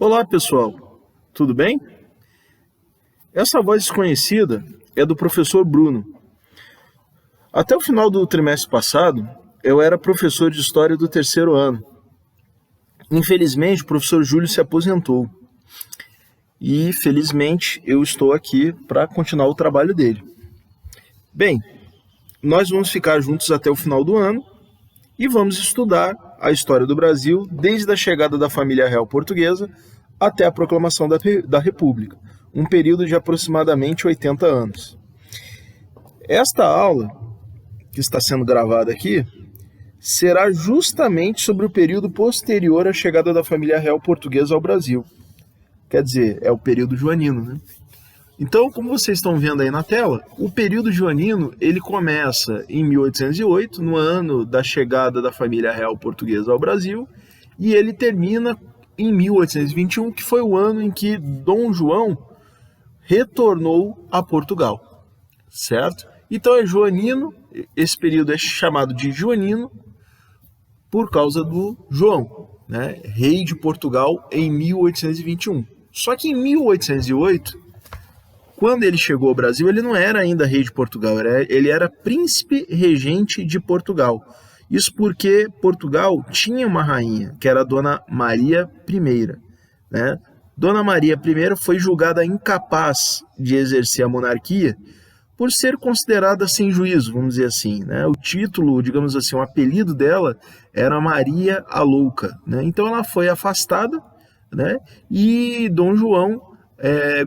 Olá, pessoal. Tudo bem? Essa voz desconhecida é do professor Bruno. Até o final do trimestre passado, eu era professor de História do terceiro ano. Infelizmente, o professor Júlio se aposentou. E, felizmente, eu estou aqui para continuar o trabalho dele. Bem, nós vamos ficar juntos até o final do ano e vamos estudar a história do Brasil desde a chegada da família real portuguesa até a proclamação da República, um período de aproximadamente 80 anos. Esta aula, que está sendo gravada aqui, será justamente sobre o período posterior à chegada da família real portuguesa ao Brasil. Quer dizer, é o período joanino, né? Então, como vocês estão vendo aí na tela, o período joanino ele começa em 1808, no ano da chegada da família real portuguesa ao Brasil, e ele termina em 1821, que foi o ano em que Dom João retornou a Portugal, certo? Então é joanino, esse período é chamado de joanino por causa do João, né? Rei de Portugal em 1821. Só que em 1808, quando ele chegou ao Brasil, ele não era ainda rei de Portugal, ele era príncipe regente de Portugal. Isso porque Portugal tinha uma rainha, que era a Dona Maria I. Né? Dona Maria I foi julgada incapaz de exercer a monarquia por ser considerada sem juízo, vamos dizer assim. Né? O título, digamos assim, o apelido dela era Maria a Louca. Né? Então ela foi afastada, né? E Dom João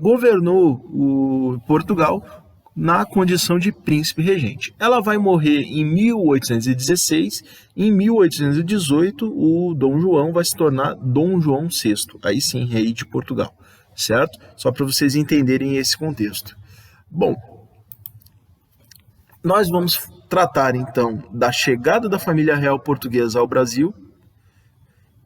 governou o Portugal na condição de príncipe regente. Ela vai morrer em 1816, em 1818 o Dom João vai se tornar Dom João VI, aí sim, rei de Portugal, certo? Só para vocês entenderem esse contexto. Bom, nós vamos tratar então da chegada da família real portuguesa ao Brasil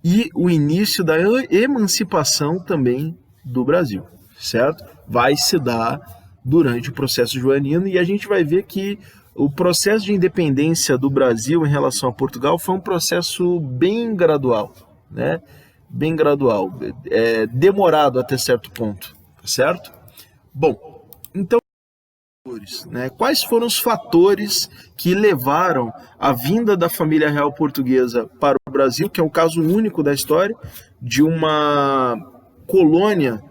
e o início da emancipação também do Brasil, certo? Vai se dar durante o processo joanino e a gente vai ver que o processo de independência do Brasil em relação a Portugal foi um processo bem gradual, né? Bem gradual, demorado até certo ponto, certo? Bom, então, né, quais foram os fatores que levaram a vinda da família real portuguesa para o Brasil, que é o caso único da história de uma colônia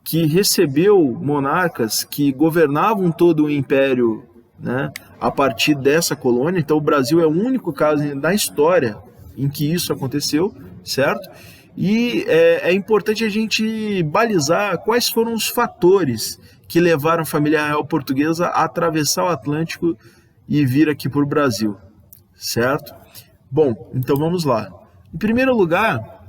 que recebeu monarcas que governavam todo o império, né, a partir dessa colônia. Então o Brasil é o único caso na história em que isso aconteceu, certo? E é importante a gente balizar quais foram os fatores que levaram a família real portuguesa a atravessar o Atlântico e vir aqui para o Brasil, certo? Bom, então vamos lá. Em primeiro lugar,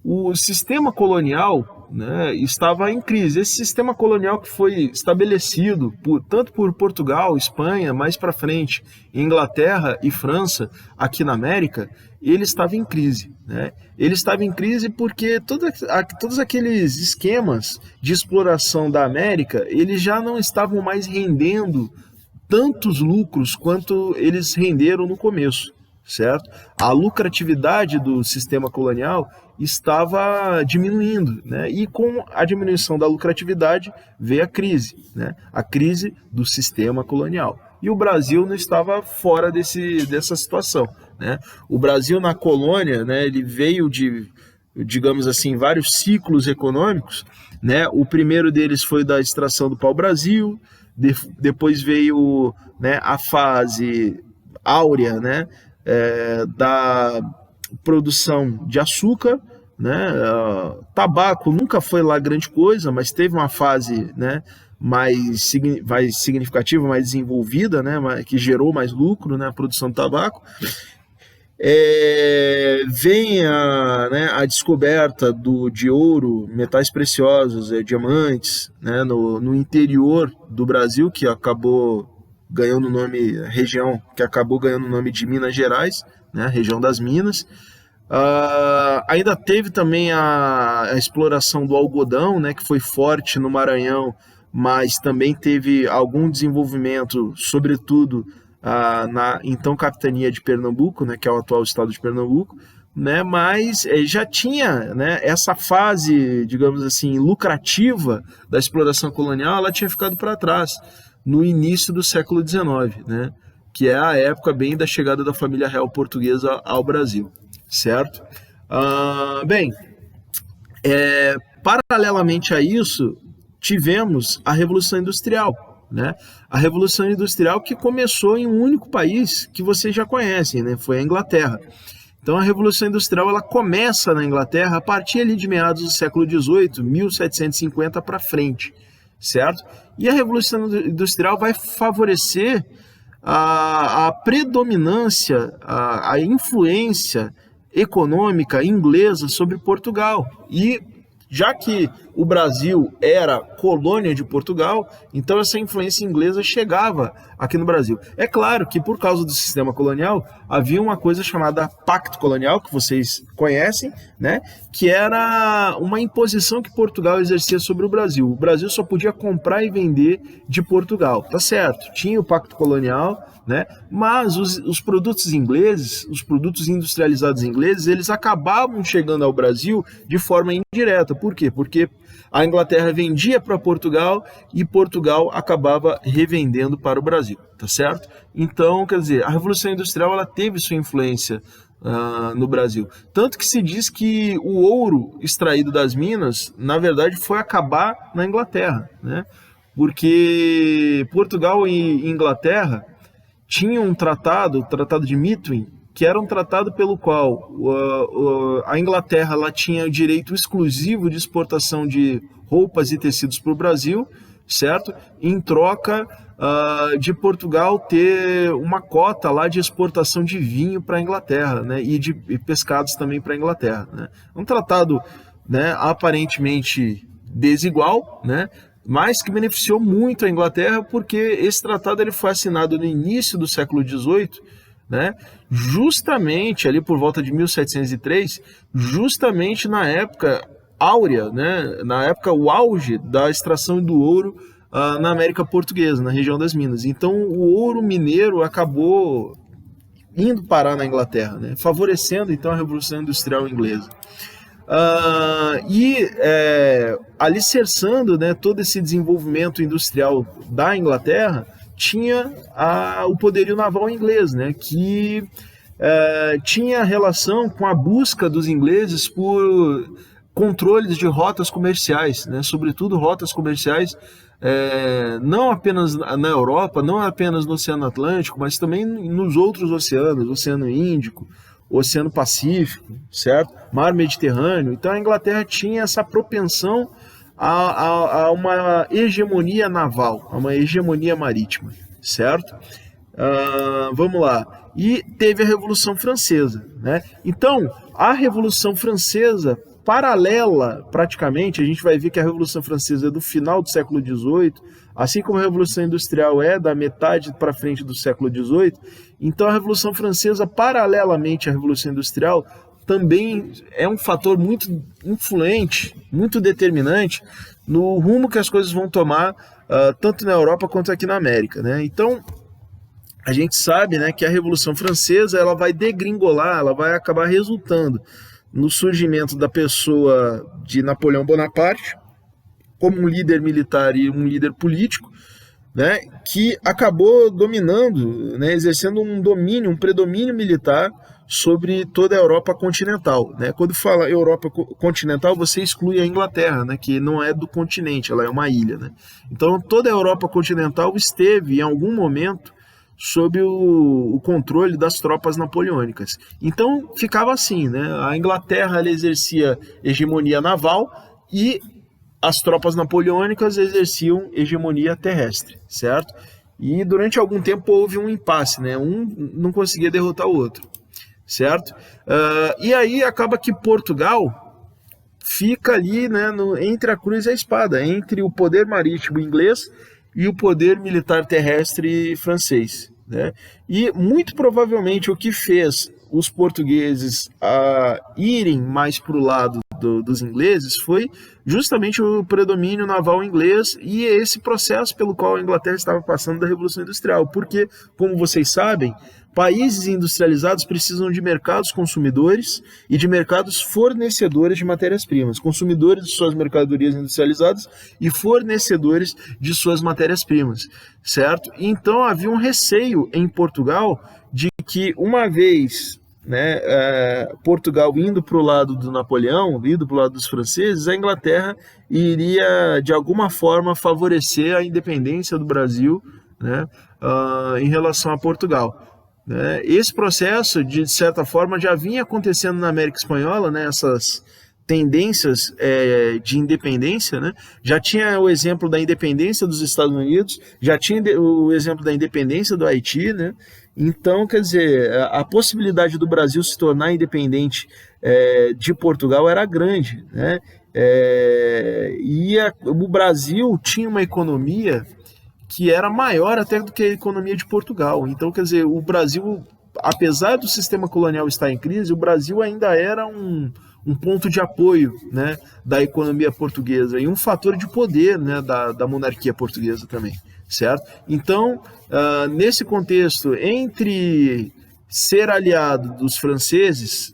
o sistema colonial, né, estava em crise. Esse sistema colonial que foi estabelecido tanto por Portugal, Espanha, mais para frente, Inglaterra e França, aqui na América, ele estava em crise. Né? Ele estava em crise porque todos aqueles esquemas de exploração da América, eles já não estavam mais rendendo tantos lucros quanto eles renderam no começo, certo? A lucratividade do sistema colonial estava diminuindo, né? E com a diminuição da lucratividade veio a crise, né? A crise do sistema colonial. E o Brasil não estava fora dessa situação, né? O Brasil na colônia, né, ele veio de, digamos assim, vários ciclos econômicos, né? O primeiro deles foi da extração do pau-brasil, depois veio, né, a fase áurea, né, da produção de açúcar, né? Tabaco nunca foi lá grande coisa, mas teve uma fase, né, mais significativa, mais desenvolvida, né, que gerou mais lucro, né, a produção de tabaco. Vem a descoberta de ouro, metais preciosos, diamantes, né, no interior do Brasil, que acabou ganhando o nome, região que acabou ganhando o nome de Minas Gerais, né, região das Minas. Ainda teve também a exploração do algodão, né, que foi forte no Maranhão, mas também teve algum desenvolvimento, sobretudo na então capitania de Pernambuco, né, que é o atual estado de Pernambuco, né, mas já tinha, né, essa fase, digamos assim, lucrativa da exploração colonial, ela tinha ficado para trás no início do século XIX, né, que é a época bem da chegada da família real portuguesa ao Brasil, certo? Bem, paralelamente a isso, tivemos a Revolução Industrial, né? A Revolução Industrial que começou em um único país que vocês já conhecem, né? Foi a Inglaterra. Então a Revolução Industrial ela começa na Inglaterra a partir ali de meados do século XVIII, 1750 para frente, certo? E a Revolução Industrial vai favorecer a predominância, a influência econômica inglesa sobre Portugal. E já que o Brasil era colônia de Portugal, então essa influência inglesa chegava aqui no Brasil. É claro que por causa do sistema colonial, havia uma coisa chamada Pacto Colonial, que vocês conhecem, né? Que era uma imposição que Portugal exercia sobre o Brasil. O Brasil só podia comprar e vender de Portugal, tá certo? Tinha o Pacto Colonial, né? Mas os produtos ingleses, os produtos industrializados ingleses, eles acabavam chegando ao Brasil de forma indireta. Por quê? Porque a Inglaterra vendia para Portugal e Portugal acabava revendendo para o Brasil, tá certo? Então, quer dizer, a Revolução Industrial ela teve sua influência no Brasil. Tanto que se diz que o ouro extraído das minas, na verdade, foi acabar na Inglaterra, né? Porque Portugal e Inglaterra tinha um tratado, o Tratado de Methuen, que era um tratado pelo qual a Inglaterra ela tinha o direito exclusivo de exportação de roupas e tecidos para o Brasil, certo? Em troca de Portugal ter uma cota lá de exportação de vinho para a Inglaterra, né? E de pescados também para a Inglaterra, né? Um tratado, né, aparentemente desigual, né? Mas que beneficiou muito a Inglaterra, porque esse tratado ele foi assinado no início do século XVIII, né? Justamente ali por volta de 1703, justamente na época áurea, né? Na época o auge da extração do ouro na América Portuguesa, na região das Minas. Então o ouro mineiro acabou indo parar na Inglaterra, né? Favorecendo então a Revolução Industrial Inglesa. Alicerçando, né, todo esse desenvolvimento industrial da Inglaterra, tinha o poderio naval inglês, né, que tinha relação com a busca dos ingleses por controles de rotas comerciais, né, sobretudo rotas comerciais não apenas na Europa, não apenas no Oceano Atlântico, mas também nos outros oceanos, Oceano Índico, Oceano Pacífico, certo? Mar Mediterrâneo. Então a Inglaterra tinha essa propensão a uma hegemonia naval, a uma hegemonia marítima, certo? Vamos lá. E teve a Revolução Francesa, né? Então, a Revolução Francesa, paralela praticamente, a gente vai ver que a Revolução Francesa é do final do século XVIII, assim como a Revolução Industrial é da metade para frente do século XVIII, então a Revolução Francesa, paralelamente à Revolução Industrial, também é um fator muito influente, muito determinante no rumo que as coisas vão tomar, tanto na Europa quanto aqui na América, né? Então, a gente sabe, né, que a Revolução Francesa ela vai degringolar, ela vai acabar resultando no surgimento da pessoa de Napoleão Bonaparte como um líder militar e um líder político, né, que acabou dominando, né, exercendo um domínio, um predomínio militar sobre toda a Europa continental, né? Quando fala Europa continental, você exclui a Inglaterra, né, que não é do continente, ela é uma ilha, né? Então toda a Europa continental esteve em algum momento sob o controle das tropas napoleônicas. Então ficava assim, né? A Inglaterra ela exercia hegemonia naval e as tropas napoleônicas exerciam hegemonia terrestre, certo? E durante algum tempo houve um impasse, né? Um não conseguia derrotar o outro, certo? E aí acaba que Portugal fica ali, né, entre a cruz e a espada, entre o poder marítimo inglês e o poder militar terrestre francês, né? E muito provavelmente o que fez os portugueses irem mais para o lado dos ingleses foi justamente o predomínio naval inglês e esse processo pelo qual a Inglaterra estava passando da Revolução Industrial, porque, como vocês sabem, Países industrializados precisam de mercados consumidores e de mercados fornecedores de matérias-primas, consumidores de suas mercadorias industrializadas e fornecedores de suas matérias-primas, certo? Então havia um receio em Portugal de que, uma vez, né, Portugal indo para o lado do Napoleão, indo para o lado dos franceses, a Inglaterra iria de alguma forma favorecer a independência do Brasil, né, em relação a Portugal. Esse processo, de certa forma, já vinha acontecendo na América Espanhola, né, essas tendências de independência, né? Já tinha o exemplo da independência dos Estados Unidos, já tinha o exemplo da independência do Haiti, né? Então, quer dizer, a possibilidade do Brasil se tornar independente de Portugal era grande, né? O Brasil tinha uma economia que era maior até do que a economia de Portugal. Então, quer dizer, o Brasil, apesar do sistema colonial estar em crise, o Brasil ainda era um ponto de apoio, né, da economia portuguesa e um fator de poder, né, da monarquia portuguesa também, certo? Então, nesse contexto, entre ser aliado dos franceses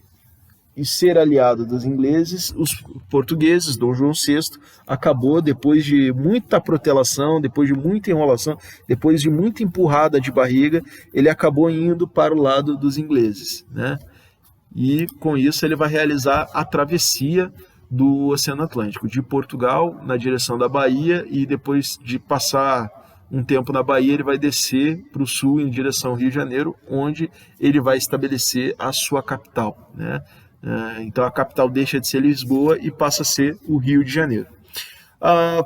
e ser aliado dos ingleses, os portugueses, Dom João VI, acabou, depois de muita protelação, depois de muita enrolação, depois de muita empurrada de barriga, ele acabou indo para o lado dos ingleses, né? E com isso ele vai realizar a travessia do Oceano Atlântico, de Portugal na direção da Bahia, e depois de passar um tempo na Bahia, ele vai descer para o sul em direção ao Rio de Janeiro, onde ele vai estabelecer a sua capital, né? Então a capital deixa de ser Lisboa e passa a ser o Rio de Janeiro.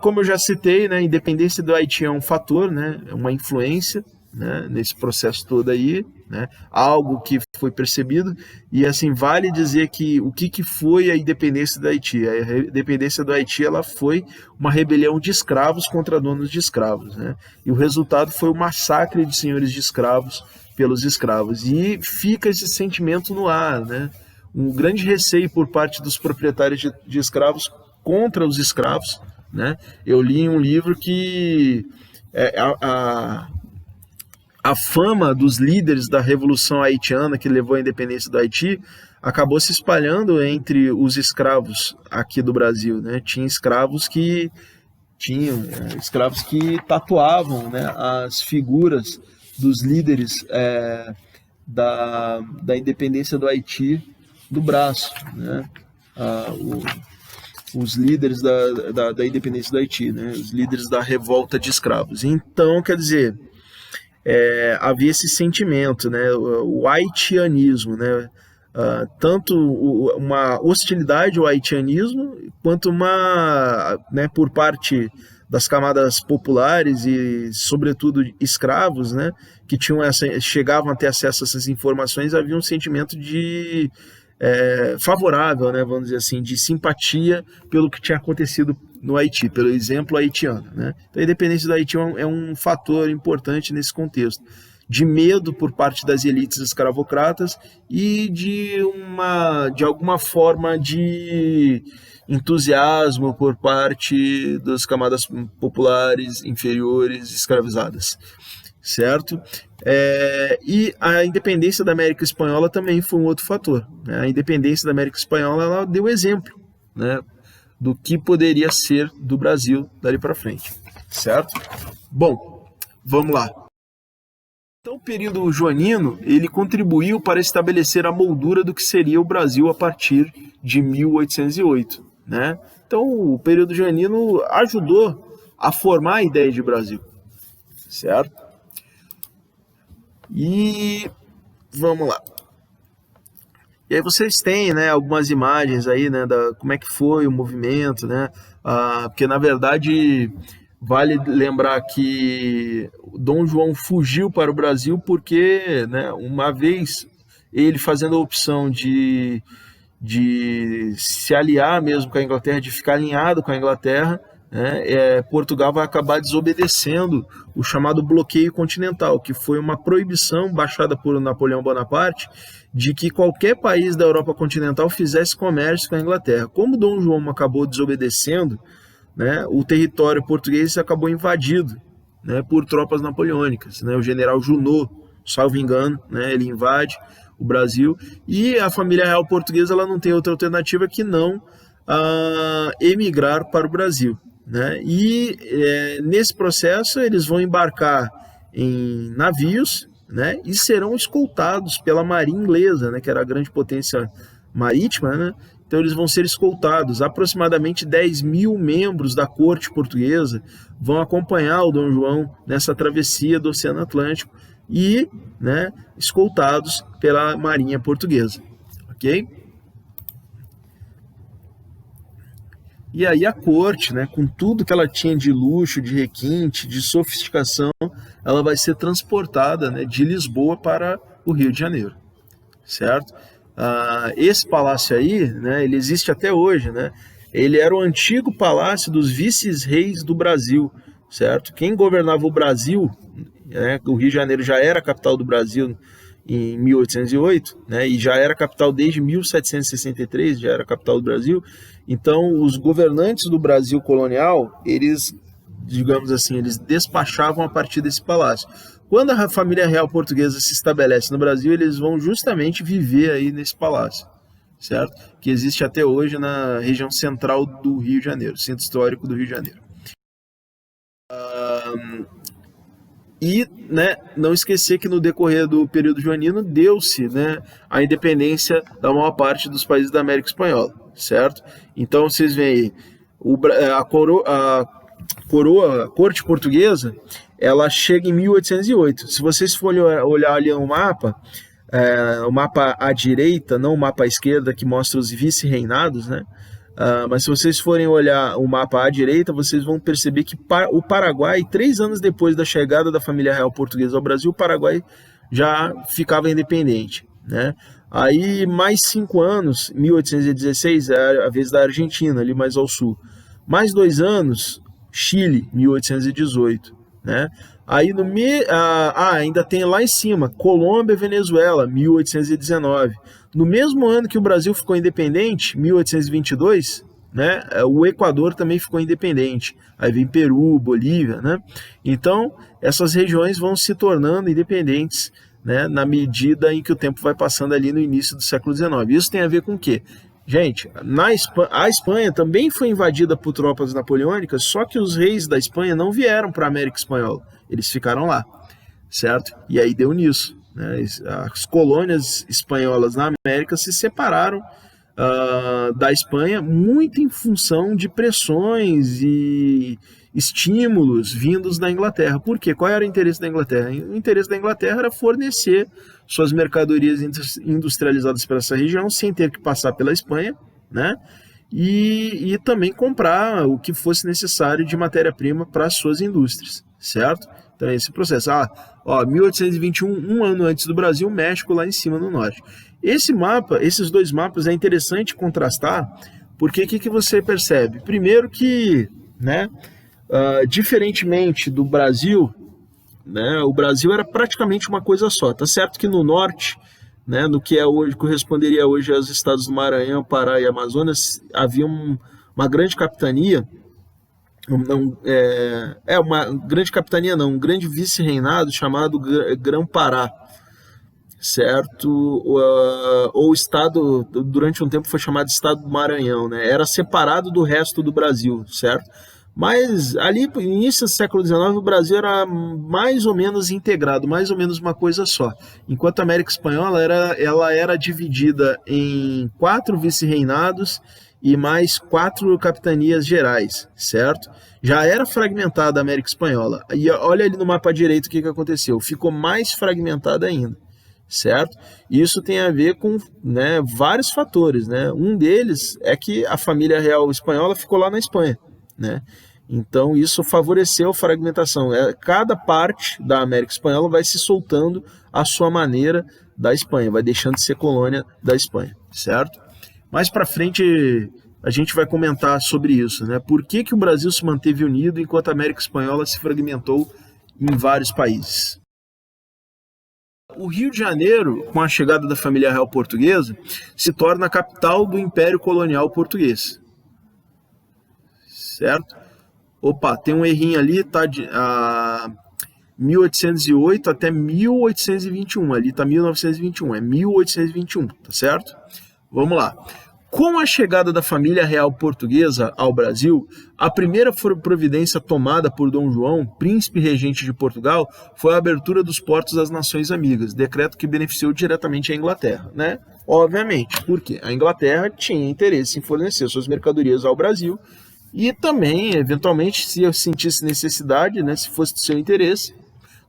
Como eu já citei, né, a independência do Haiti é um fator, né, é uma influência, né, nesse processo todo aí, né, algo que foi percebido. E assim, vale dizer que o que foi a independência do Haiti? A independência do Haiti, ela foi uma rebelião de escravos contra donos de escravos, né, e o resultado foi o massacre de senhores de escravos pelos escravos, e fica esse sentimento no ar, né, um grande receio por parte dos proprietários de escravos contra os escravos, né? Eu li em um livro que a fama dos líderes da Revolução Haitiana, que levou à independência do Haiti, acabou se espalhando entre os escravos aqui do Brasil, né? Tinha escravos que tatuavam, né, as figuras dos líderes da independência do Haiti do braço, né? Os líderes da independência do Haiti, né? Os líderes da revolta de escravos. Então, quer dizer, havia esse sentimento, né? O haitianismo, né? Tanto uma hostilidade ao haitianismo, quanto né, por parte das camadas populares e, sobretudo, escravos, né, que chegavam a ter acesso a essas informações, havia um sentimento favorável, né, vamos dizer assim, de simpatia pelo que tinha acontecido no Haiti, pelo exemplo haitiano, né? Então, a independência do Haiti é um fator importante nesse contexto, de medo por parte das elites escravocratas e de alguma forma de entusiasmo por parte das camadas populares inferiores escravizadas, certo? E a independência da América Espanhola também foi um outro fator, né? A independência da América Espanhola, ela deu exemplo, né, do que poderia ser do Brasil dali para frente, certo? Bom, vamos lá. Então, o período joanino, ele contribuiu para estabelecer a moldura do que seria o Brasil a partir de 1808, né? Então, o período joanino ajudou a formar a ideia de Brasil, certo? E vamos lá. E aí vocês têm, né, algumas imagens aí, né, como é que foi o movimento, né? Porque, na verdade, vale lembrar que Dom João fugiu para o Brasil porque, né, uma vez ele fazendo a opção de se aliar mesmo com a Inglaterra, de ficar alinhado com a Inglaterra, né, Portugal vai acabar desobedecendo o chamado bloqueio continental, que foi uma proibição baixada por Napoleão Bonaparte de que qualquer país da Europa continental fizesse comércio com a Inglaterra. Como Dom João acabou desobedecendo, né, o território português acabou invadido, né, por tropas napoleônicas, né, o general Junot, salvo engano, né? Ele invade o Brasil, e a família real portuguesa ela não tem outra alternativa que não emigrar para o Brasil, né? E nesse processo eles vão embarcar em navios, né? E serão escoltados pela marinha inglesa, né? Que era a grande potência marítima, né? Então eles vão ser escoltados. Aproximadamente 10 mil membros da corte portuguesa vão acompanhar o Dom João nessa travessia do Oceano Atlântico e, né, escoltados pela marinha portuguesa, ok? E aí a corte, né, com tudo que ela tinha de luxo, de requinte, de sofisticação, ela vai ser transportada, né, de Lisboa para o Rio de Janeiro, certo? Esse palácio aí, né, ele existe até hoje, né? Ele era o antigo palácio dos vices-reis do Brasil, certo? Quem governava o Brasil, né, o Rio de Janeiro já era a capital do Brasil em 1808, né, e já era capital desde 1763, já era a capital do Brasil. Então, os governantes do Brasil colonial, eles, digamos assim, eles despachavam a partir desse palácio. Quando a família real portuguesa se estabelece no Brasil, eles vão justamente viver aí nesse palácio, certo? Que existe até hoje na região central do Rio de Janeiro, centro histórico do Rio de Janeiro. E, né, não esquecer que no decorrer do período joanino deu-se, né, a independência da maior parte dos países da América Espanhola, certo? Então vocês veem aí, a corte portuguesa, ela chega em 1808. Se vocês forem olhar ali no mapa, o mapa à direita, não o mapa à esquerda, que mostra os vice-reinados, né? Mas se vocês forem olhar o mapa à direita, vocês vão perceber que o Paraguai, 3 anos depois da chegada da família real portuguesa ao Brasil, o Paraguai já ficava independente, né? Aí, mais 5 anos, 1816, é a vez da Argentina, ali mais ao sul. Mais 2 anos, Chile, 1818, né? Aí ainda tem lá em cima, Colômbia e Venezuela, 1819. No mesmo ano que o Brasil ficou independente, 1822, né, o Equador também ficou independente. Aí vem Peru, Bolívia, né? Então, essas regiões vão se tornando independentes, né, na medida em que o tempo vai passando ali no início do século XIX. Isso tem a ver com o quê? Gente, a Espanha também foi invadida por tropas napoleônicas, só que os reis da Espanha não vieram para a América Espanhola, eles ficaram lá, certo? E aí deu nisso, né? As colônias espanholas na América se separaram da Espanha muito em função de pressões e estímulos vindos da Inglaterra. Por quê? Qual era o interesse da Inglaterra? O interesse da Inglaterra era fornecer suas mercadorias industrializadas para essa região sem ter que passar pela Espanha, né? E também comprar o que fosse necessário de matéria-prima para as suas indústrias, certo? Então esse processo. 1821, um ano antes do Brasil, México lá em cima no norte. Esses 2 mapas é interessante contrastar, porque o que você percebe? Primeiro que, né, diferentemente do Brasil, né, o Brasil era praticamente uma coisa só. Tá certo que no norte, né, no que hoje corresponderia hoje aos estados do Maranhão, Pará e Amazonas, havia uma grande capitania, um grande vice-reinado chamado Grã-Pará, certo? O estado, durante um tempo foi chamado Estado do Maranhão, né? Era separado do resto do Brasil, certo? Mas ali, no início do século XIX, o Brasil era mais ou menos integrado, mais ou menos uma coisa só. Enquanto a América Espanhola ela era dividida em 4 vice-reinados e mais 4 capitanias gerais, certo? Já era fragmentada a América Espanhola. E olha ali no mapa direito o que aconteceu. Ficou mais fragmentada ainda, certo? Isso tem a ver com, né, vários fatores, né? Um deles é que a família real espanhola ficou lá na Espanha, né? Então isso favoreceu a fragmentação. Cada parte da América Espanhola vai se soltando à sua maneira da Espanha, vai deixando de ser colônia da Espanha, certo? Mais para frente a gente vai comentar sobre isso, né? Por que o Brasil se manteve unido enquanto a América Espanhola se fragmentou em vários países? O Rio de Janeiro, com a chegada da família real portuguesa, se torna a capital do Império Colonial Português. Certo? Opa, tem um errinho ali, tá? 1808 até 1821, ali está 1921, é 1821, tá certo? Vamos lá. Com a chegada da família real portuguesa ao Brasil, a primeira providência tomada por Dom João, príncipe regente de Portugal, foi a abertura dos portos às nações amigas, decreto que beneficiou diretamente a Inglaterra, né? Obviamente, porque a Inglaterra tinha interesse em fornecer suas mercadorias ao Brasil e também, eventualmente, se eu sentisse necessidade, né, se fosse do seu interesse,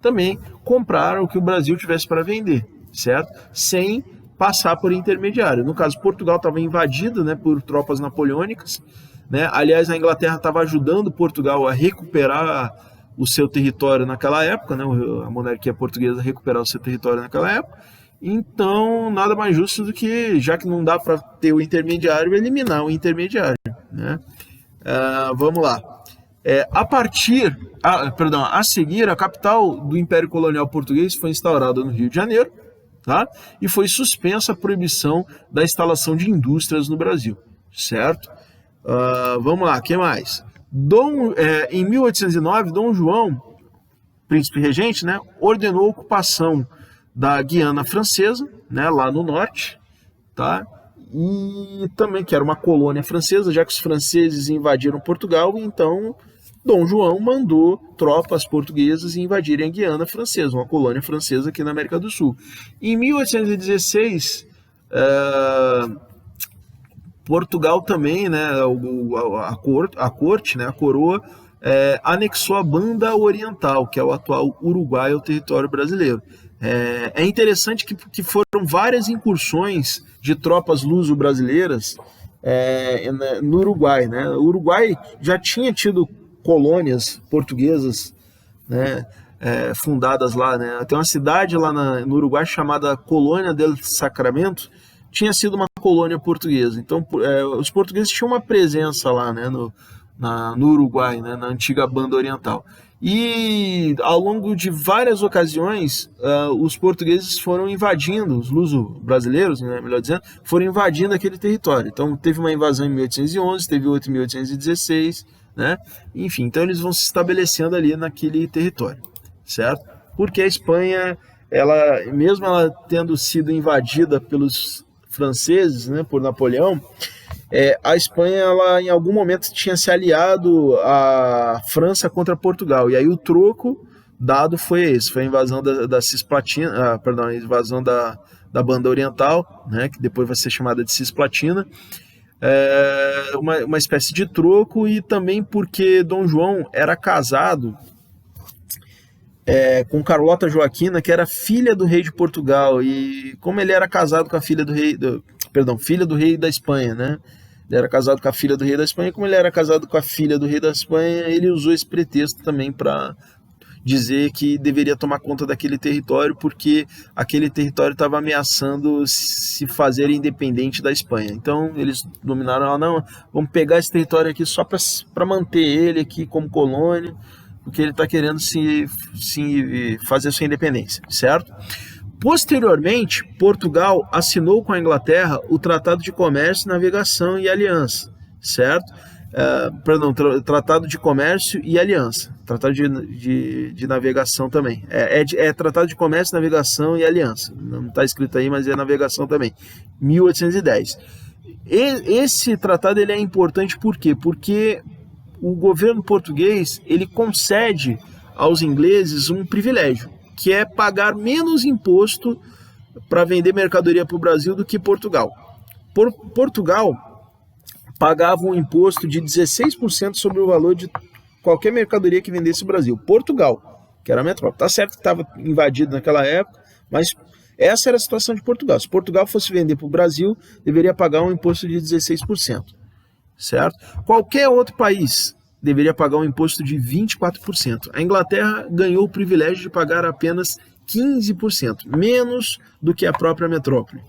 também comprar o que o Brasil tivesse para vender, certo? Sem passar por intermediário. No caso, Portugal estava invadido, né, por tropas napoleônicas, né? Aliás, a Inglaterra estava ajudando Portugal a recuperar o seu território naquela época, né? A monarquia portuguesa a recuperar o seu território naquela época. Então, nada mais justo do que, já que não dá para ter o intermediário, eliminar o intermediário, né? Vamos lá. A seguir, a capital do Império Colonial Português foi instaurada no Rio de Janeiro, tá? E foi suspensa a proibição da instalação de indústrias no Brasil, certo? Vamos lá, o que mais? Em 1809, Dom João, príncipe regente, né, ordenou a ocupação da Guiana Francesa, né, lá no norte, tá? E também que era uma colônia francesa, já que os franceses invadiram Portugal, então Dom João mandou tropas portuguesas invadirem a Guiana Francesa, uma colônia francesa aqui na América do Sul. Em 1816, Portugal também, né, a corte, né, a coroa, anexou a Banda Oriental, que é o atual Uruguai, ao território brasileiro. É interessante que foram várias incursões de tropas luso-brasileiras no Uruguai, né? O Uruguai já tinha tido colônias portuguesas, né, fundadas lá, né? Tem uma cidade lá no Uruguai chamada Colônia del Sacramento, tinha sido uma colônia portuguesa. Então, os portugueses tinham uma presença lá, né, no Uruguai, né, na antiga Banda Oriental. E ao longo de várias ocasiões, os portugueses foram invadindo, os luso-brasileiros, né, melhor dizendo, foram invadindo aquele território. Então, teve uma invasão em 1811, teve outra em 1816, né? Enfim, então eles vão se estabelecendo ali naquele território, certo? Porque a Espanha, mesmo ela tendo sido invadida pelos franceses, né, por Napoleão, a Espanha, ela em algum momento tinha se aliado à França contra Portugal, e aí o troco dado foi esse, foi a invasão da Cisplatina, a invasão da Banda Oriental, né, que depois vai ser chamada de Cisplatina, uma espécie de troco, e também porque Dom João era casado com Carlota Joaquina, que era filha do rei de Portugal, e como ele era casado com a filha do rei da Espanha, né? Ele era casado com a filha do rei da Espanha, como ele era casado com a filha do rei da Espanha, ele usou esse pretexto também para dizer que deveria tomar conta daquele território, porque aquele território estava ameaçando se fazer independente da Espanha. Então eles dominaram, não, vamos pegar esse território aqui só para manter ele aqui como colônia, porque ele está querendo se fazer sua independência, certo? Posteriormente, Portugal assinou com a Inglaterra o Tratado de Comércio, Navegação e Aliança, certo? Tratado de Comércio e Aliança, Tratado de Navegação também. Tratado de Comércio, Navegação e Aliança, não está escrito aí, mas é navegação também, 1810. Esse tratado ele é importante por quê? Porque o governo português ele concede aos ingleses um privilégio, que é pagar menos imposto para vender mercadoria para o Brasil do que Portugal. Portugal pagava um imposto de 16% sobre o valor de qualquer mercadoria que vendesse o Brasil. Portugal, que era a metrópole. Tá certo que estava invadido naquela época, mas essa era a situação de Portugal. Se Portugal fosse vender para o Brasil, deveria pagar um imposto de 16%. Certo? Qualquer outro país deveria pagar um imposto de 24%. A Inglaterra ganhou o privilégio de pagar apenas 15%, menos do que a própria metrópole.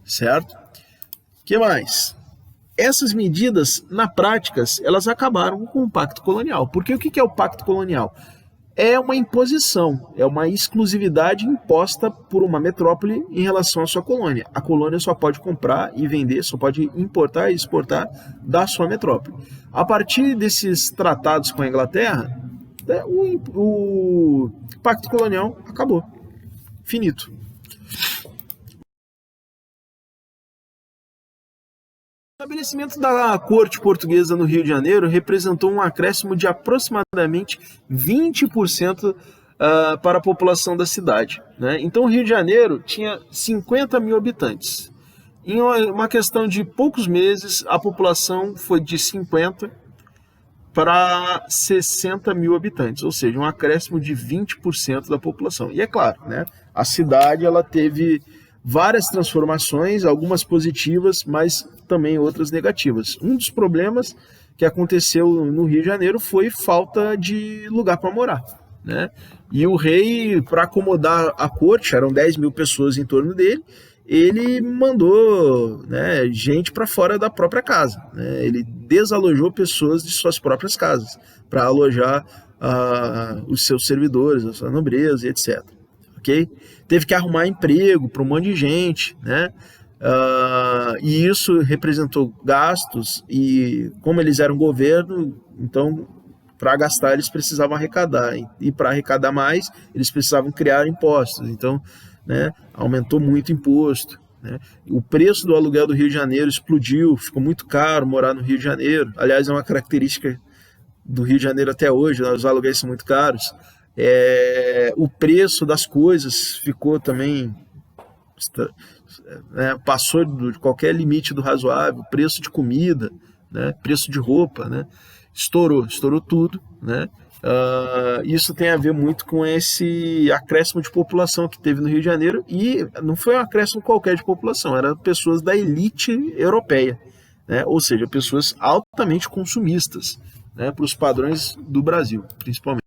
Certo? O que mais? Essas medidas, na prática, elas acabaram com o Pacto Colonial. Porque o que é o Pacto Colonial? É uma imposição, é uma exclusividade imposta por uma metrópole em relação à sua colônia. A colônia só pode comprar e vender, só pode importar e exportar da sua metrópole. A partir desses tratados com a Inglaterra, o Pacto Colonial acabou. Finito. O estabelecimento da corte portuguesa no Rio de Janeiro representou um acréscimo de aproximadamente 20% para a população da cidade, né? Então o Rio de Janeiro tinha 50 mil habitantes. Em uma questão de poucos meses, a população foi de 50 para 60 mil habitantes, ou seja, um acréscimo de 20% da população. E é claro, né, a cidade ela teve várias transformações, algumas positivas, mas também outras negativas. Um dos problemas que aconteceu no Rio de Janeiro foi falta de lugar para morar, né? E o rei, para acomodar a corte, eram 10 mil pessoas em torno dele, ele mandou, né, gente para fora da própria casa, né? Ele desalojou pessoas de suas próprias casas para alojar os seus servidores, a sua nobreza, etc. Okay? Teve que arrumar emprego para um monte de gente, né? E isso representou gastos, e como eles eram governo, então para gastar eles precisavam arrecadar, e para arrecadar mais eles precisavam criar impostos, então, né, aumentou muito o imposto, né? O preço do aluguel do Rio de Janeiro explodiu, ficou muito caro morar no Rio de Janeiro. Aliás, é uma característica do Rio de Janeiro até hoje, né? Os aluguéis são muito caros. O preço das coisas ficou também, passou de qualquer limite do razoável. Preço de comida, né? Preço de roupa, né? Estourou tudo, né? Isso tem a ver muito com esse acréscimo de população que teve no Rio de Janeiro, e não foi um acréscimo qualquer de população, eram pessoas da elite europeia, né? Ou seja, pessoas altamente consumistas, né? Para os padrões do Brasil, principalmente.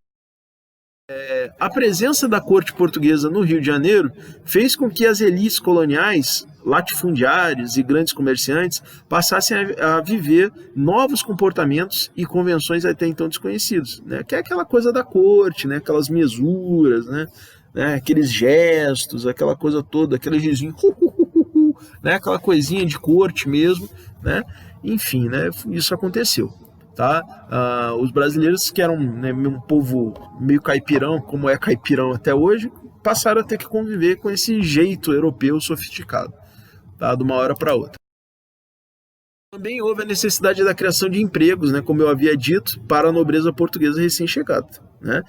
A presença da corte portuguesa no Rio de Janeiro fez com que as elites coloniais, latifundiários e grandes comerciantes passassem a viver novos comportamentos e convenções até então desconhecidos, né? Que é aquela coisa da corte, né? Aquelas mesuras, né? Aqueles gestos, aquela coisa toda, aquele risinho, né? Aquela coisinha de corte mesmo, né? Enfim, né? Isso aconteceu. Tá? Os brasileiros, que eram, né, um povo meio caipirão, como é caipirão até hoje, passaram a ter que conviver com esse jeito europeu sofisticado, tá? De uma hora para outra. Também houve a necessidade da criação de empregos, né, como eu havia dito, para a nobreza portuguesa recém-chegada, né?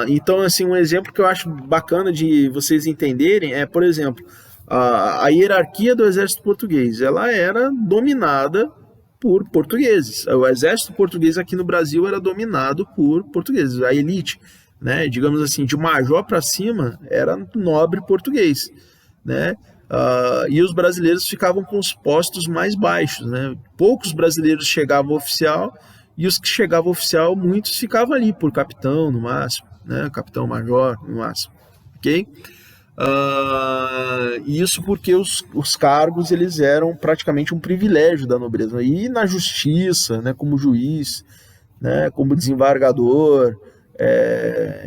Então, assim, um exemplo que eu acho bacana de vocês entenderem é, por exemplo, a hierarquia do exército português. Ela era dominada por portugueses. O exército português aqui no Brasil era dominado por portugueses. A elite, né, digamos assim, de major para cima, era nobre português, né? E os brasileiros ficavam com os postos mais baixos, né? Poucos brasileiros chegavam oficial, e os que chegavam oficial, muitos ficavam ali por capitão no máximo, né? Capitão-major no máximo, ok? Isso porque os cargos eles eram praticamente um privilégio da nobreza. E na justiça, né, como juiz, né, como desembargador,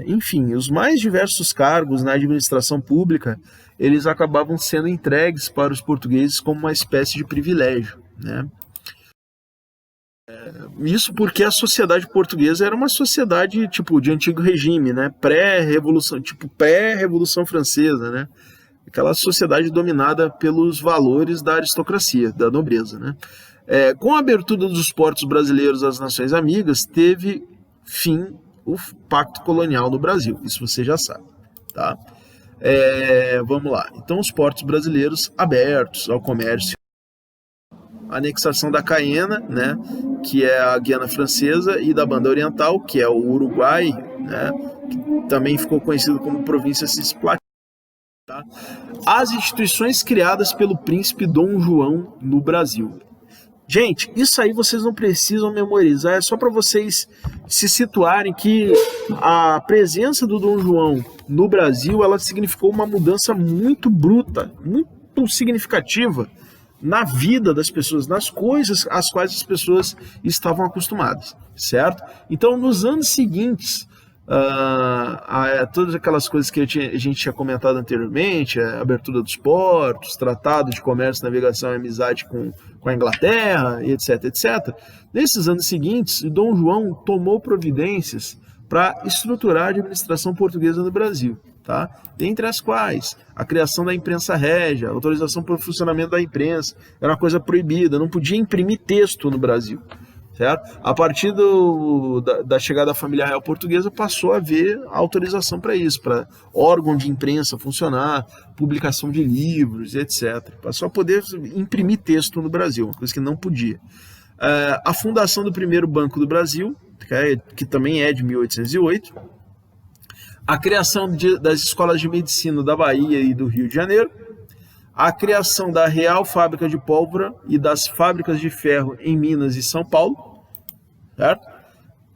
enfim, os mais diversos cargos na administração pública, eles acabavam sendo entregues para os portugueses como uma espécie de privilégio, né? Isso porque a sociedade portuguesa era uma sociedade tipo de antigo regime, né? Pré-revolução, tipo pré-revolução francesa, né? Aquela sociedade dominada pelos valores da aristocracia, da nobreza, né? Com a abertura dos portos brasileiros às nações amigas, teve fim o Pacto Colonial no Brasil. Isso você já sabe, tá? Vamos lá. Então, os portos brasileiros abertos ao comércio. A anexação da Cayena, né, que é a Guiana Francesa, e da Banda Oriental, que é o Uruguai, né, que também ficou conhecido como província cisplatina. Tá? As instituições criadas pelo príncipe Dom João no Brasil. Gente, isso aí vocês não precisam memorizar, é só para vocês se situarem que a presença do Dom João no Brasil, ela significou uma mudança muito bruta, muito significativa na vida das pessoas, nas coisas às quais as pessoas estavam acostumadas, certo? Então, nos anos seguintes, todas aquelas coisas que a gente tinha comentado anteriormente, a abertura dos portos, tratado de comércio, navegação e amizade com a Inglaterra, etc, etc. Nesses anos seguintes, Dom João tomou providências para estruturar a administração portuguesa no Brasil, tá? Dentre as quais a criação da imprensa régia, a autorização para o funcionamento da imprensa, era uma coisa proibida, não podia imprimir texto no Brasil, certo? A partir da chegada da família real portuguesa passou a haver autorização para isso, para órgão de imprensa funcionar, publicação de livros, etc. Passou a poder imprimir texto no Brasil, uma coisa que não podia. A fundação do primeiro Banco do Brasil, que também é de 1808, a criação das escolas de medicina da Bahia e do Rio de Janeiro, a criação da Real Fábrica de Pólvora e das fábricas de ferro em Minas e São Paulo, certo?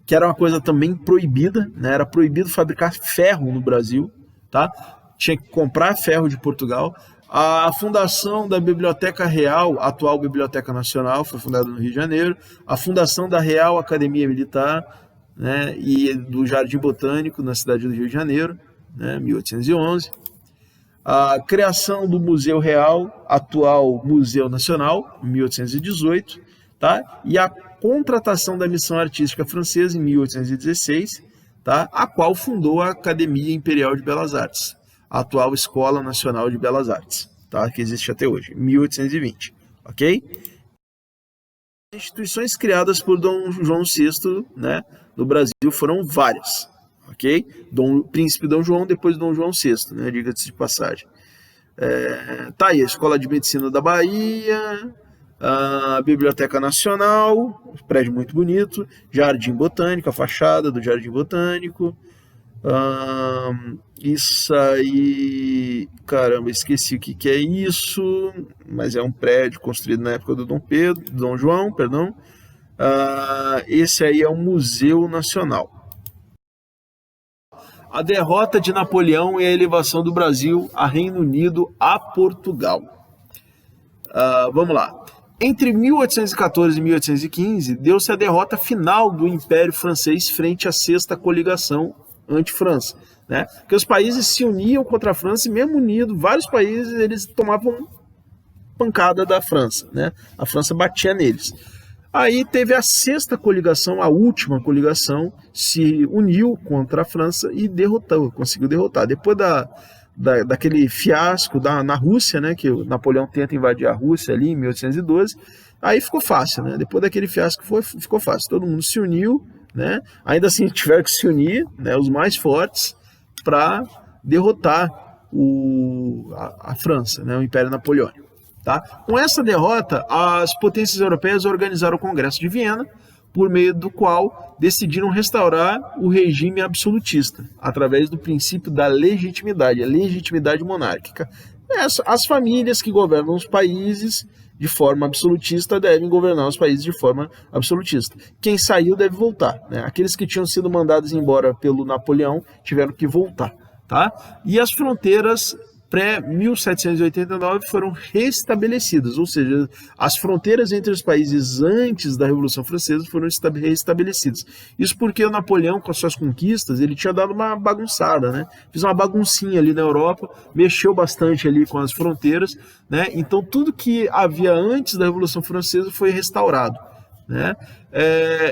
Que era uma coisa também proibida, né? Era proibido fabricar ferro no Brasil, tá? Tinha que comprar ferro de Portugal. A fundação da Biblioteca Real, atual Biblioteca Nacional, foi fundada no Rio de Janeiro. A fundação da Real Academia Militar, né, e do Jardim Botânico, na cidade do Rio de Janeiro, né, 1811. A criação do Museu Real, atual Museu Nacional, em 1818. Tá? E a contratação da Missão Artística Francesa, em 1816, tá? A qual fundou a Academia Imperial de Belas Artes, a atual Escola Nacional de Belas Artes, tá? Que existe até hoje, 1820, ok? Instituições criadas por Dom João VI, né, no Brasil foram várias, ok? Príncipe Dom João, depois Dom João VI, né, diga-se de passagem. Tá aí a Escola de Medicina da Bahia, a Biblioteca Nacional, prédio muito bonito, Jardim Botânico, a fachada do Jardim Botânico. Isso aí, caramba, esqueci o que é isso, mas é um prédio construído na época do Dom João, perdão. Esse aí é o Museu Nacional. A derrota de Napoleão e a elevação do Brasil a Reino Unido a Portugal. Vamos lá. Entre 1814 e 1815, deu-se a derrota final do Império Francês frente à Sexta Coligação anti-França, né? Porque os países se uniam contra a França e mesmo unidos, vários países, eles tomavam pancada da França, né? A França batia neles. Aí teve a Sexta Coligação, a última coligação, se uniu contra a França e conseguiu derrotar. Depois daquele fiasco na Rússia, né, que o Napoleão tenta invadir a Rússia ali em 1812, aí ficou fácil, né? Depois daquele fiasco ficou fácil. Todo mundo se uniu, né? Ainda assim tiveram que se unir, né, os mais fortes, para derrotar a França, né, o Império Napoleônico. Tá? Com essa derrota, as potências europeias organizaram o Congresso de Viena, por meio do qual decidiram restaurar o regime absolutista, através do princípio da legitimidade, a legitimidade monárquica. As famílias que governam os países de forma absolutista devem governar os países de forma absolutista. Quem saiu deve voltar, né? Aqueles que tinham sido mandados embora pelo Napoleão tiveram que voltar. Tá? E as fronteiras pré-1789 foram restabelecidas, ou seja, as fronteiras entre os países antes da Revolução Francesa foram restabelecidas. Isso porque o Napoleão, com as suas conquistas, ele tinha dado uma bagunçada, né? Fez uma baguncinha ali na Europa, mexeu bastante ali com as fronteiras, né? Então tudo que havia antes da Revolução Francesa foi restaurado, né?